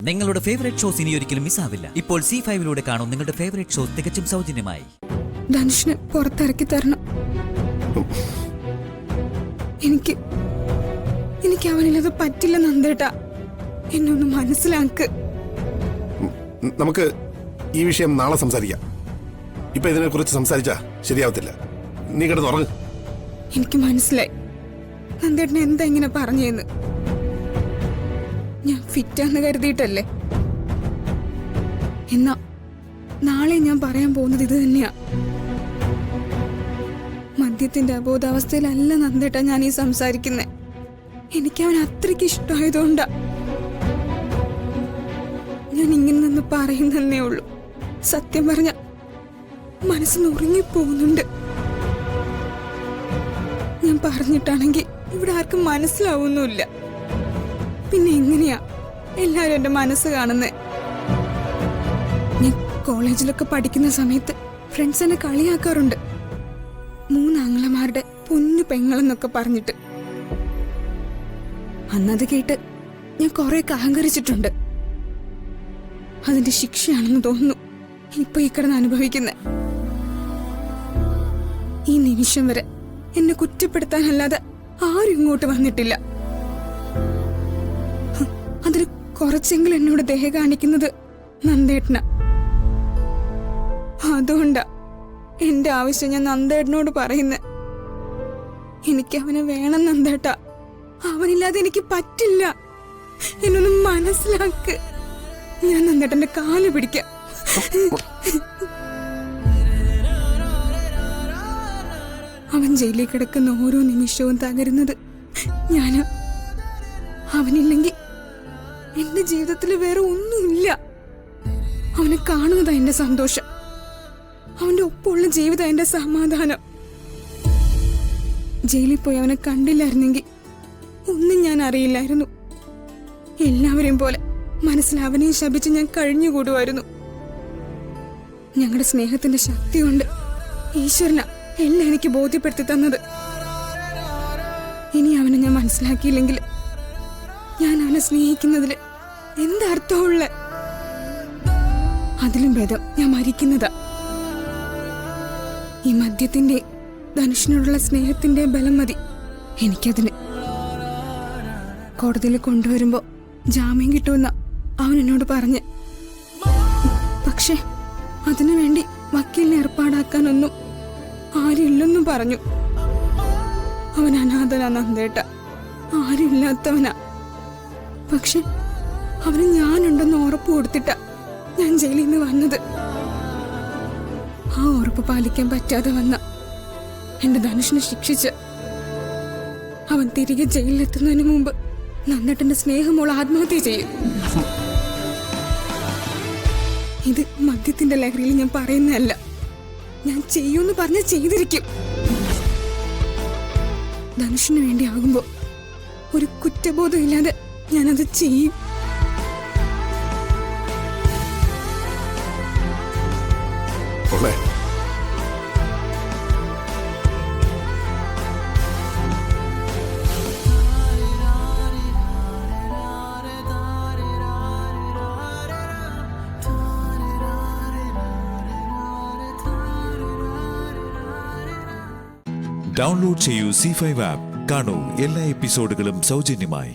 നിങ്ങളുടെ favourite shows ഇനി ഒരിക്കലും മിസ്സാവില്ല. ഇപ്പോൾ C5 കാണും നിങ്ങളുടെ ഫേവറേറ്റ് ഷോസ് തികച്ചും സൗജന്യമായി. ധനുഷിനെ പുറത്തിറക്കി തരണം. എനിക്ക് അവനിലത് പറ്റില്ല നന്ദേട്ടാ. എന്നൊന്ന് മനസ്സിലാക്ക്. നമുക്ക് ഈ വിഷയം നാളെ സംസാരിക്കാം. ഇപ്പൊ ഇതിനെ കുറിച്ച് സംസാരിച്ചാ ശരിയാവത്തില്ല. നീ കിടന്ന് ഉറങ്ങ്. എനിക്ക് മനസ്സിലായി നന്ദേട്ടനെ എന്താ ഇങ്ങനെ പറഞ്ഞെന്ന്. ഞാൻ ഫിറ്റാന്ന് കരുതിയിട്ടല്ലേ. എന്നാ നാളെ ഞാൻ പറയാൻ പോകുന്നത് ഇത് തന്നെയാ. മദ്യത്തിന്റെ അബോധാവസ്ഥയിലല്ല നന്ദേട്ടാ ഞാൻ ഈ സംസാരിക്കുന്നേ. എനിക്ക് അവൻ അത്രയ്ക്ക് ഇഷ്ടമായതുകൊണ്ടാ ഞാൻ ഇങ്ങനെ നിന്ന് പറയുന്നേ ഉള്ളൂ. സത്യം പറഞ്ഞ മനസ്സ് നുറുങ്ങിപ്പോകുന്നുണ്ട്. ഞാൻ പറഞ്ഞിട്ടാണെങ്കിൽ ഇവിടെ ആർക്കും മനസ്സിലാവുന്നില്ല. പിന്നെ എങ്ങനെയാ എല്ലാരും എന്റെ മനസ്സ് കാണുന്നേ? ഞാൻ കോളേജിലൊക്കെ പഠിക്കുന്ന സമയത്ത് ഫ്രണ്ട്സ് എന്നെ കളിയാക്കാറുണ്ട്. 3 ആങ്ങളമാരുടെ പൊന്നു പെങ്ങളെന്നൊക്കെ പറഞ്ഞിട്ട്. അന്നത് കേട്ട് ഞാൻ കുറെ അഹങ്കരിച്ചിട്ടുണ്ട്. അതിന്റെ ശിക്ഷയാണെന്ന് തോന്നുന്നു ഇപ്പൊ ഈ കിടന്ന് അനുഭവിക്കുന്നത്. ഈ നിമിഷം വരെ എന്നെ കുറ്റപ്പെടുത്താനല്ലാതെ ആരും ഇങ്ങോട്ട് വന്നിട്ടില്ല. അതിൽ കുറച്ചെങ്കിലും എന്നോട് ദേഹ കാണിക്കുന്നത് നന്ദേട്ടന. അതുകൊണ്ടാ എന്റെ ആവശ്യം ഞാൻ നന്ദേട്ടനോട് പറയുന്നത്. എനിക്ക് അവനെ വേണം നന്ദേട്ട. അവനില്ലാതെ എനിക്ക് പറ്റില്ല. എന്നൊന്നും മനസ്സിലാക്ക്. ഞാൻ നന്ദേട്ടന്റെ കാല് പിടിക്കാം. അവൻ ജയിലിൽ കിടക്കുന്ന ഓരോ നിമിഷവും തകരുന്നത് ഞാന്. അവനില്ലെങ്കിൽ എന്റെ ജീവിതത്തിൽ വേറെ ഒന്നുമില്ല. അവനെ കാണുന്നതാ എന്റെ സന്തോഷം. അവന്റെ ഒപ്പമുള്ള ജീവിതം എന്റെ സമാധാനം. ജയിലിൽ പോയി അവനെ കണ്ടില്ലായിരുന്നെങ്കിൽ ഒന്നും ഞാൻ അറിയില്ലായിരുന്നു. എല്ലാവരെയും പോലെ മനസ്സിൽ അവനെയും ശപിച്ച് ഞാൻ കഴിഞ്ഞുകൂടുമായിരുന്നു. ഞങ്ങളുടെ സ്നേഹത്തിന്റെ ശക്തി കൊണ്ട് ഈശ്വരന എല്ലാം എനിക്ക് ബോധ്യപ്പെടുത്തി തന്നത്. ഇനി അവനെ ഞാൻ മനസ്സിലാക്കിയില്ലെങ്കിൽ ഞാൻ അവനെ സ്നേഹിക്കുന്നതിൽ എന്തർത്ഥമുള്ള? അതിലും ഭേദം ഞാൻ മരിക്കുന്നതാ. ഈ മദ്യത്തിന്റെ ധനുഷിനോടുള്ള സ്നേഹത്തിന്റെ ബലം മതി എനിക്കതിന്. കോടതിയിൽ കൊണ്ടുവരുമ്പോ ജാമ്യം കിട്ടുമെന്ന അവൻ എന്നോട് പറഞ്ഞ്. പക്ഷെ അതിനുവേണ്ടി വക്കീലിനെ ഏർപ്പാടാക്കാനൊന്നും ആരില്ലെന്നും പറഞ്ഞു. അവൻ അനാഥനാ നന്ദേട്ട. ആരുമില്ലാത്തവനാ. പക്ഷെ അവന് ഞാനുണ്ടെന്ന് ഉറപ്പ് കൊടുത്തിട്ടാ ഞാൻ ജയിലിൽ നിന്ന് വന്നത്. ആ ഉറപ്പ് പാലിക്കാൻ പറ്റാതെ വന്ന എന്റെ ധനുഷിനെ ശിക്ഷിച്ച് അവൻ തിരികെ ജയിലിലെത്തുന്നതിന് മുമ്പ് നന്ദേട്ടന്റെ സ്നേഹമോൾ ആത്മഹത്യ ചെയ്യും. ഇത് മദ്യത്തിന്റെ ലഹരിയിൽ ഞാൻ പറയുന്നതല്ല. ഞാൻ ചെയ്യൂന്ന് പറഞ്ഞ ചെയ്തിരിക്കും. ധനുഷിന് വേണ്ടി ആകുമ്പോ ഒരു കുറ്റബോധം ഇല്ലാതെ ഞാനത് ചെയ്യും. ഡൗൺലോഡ് ചെയ്യൂ C5 ആപ്പ്. കാണൂ എല്ലാ എപ്പിസോഡുകളും സൗജന്യമായി.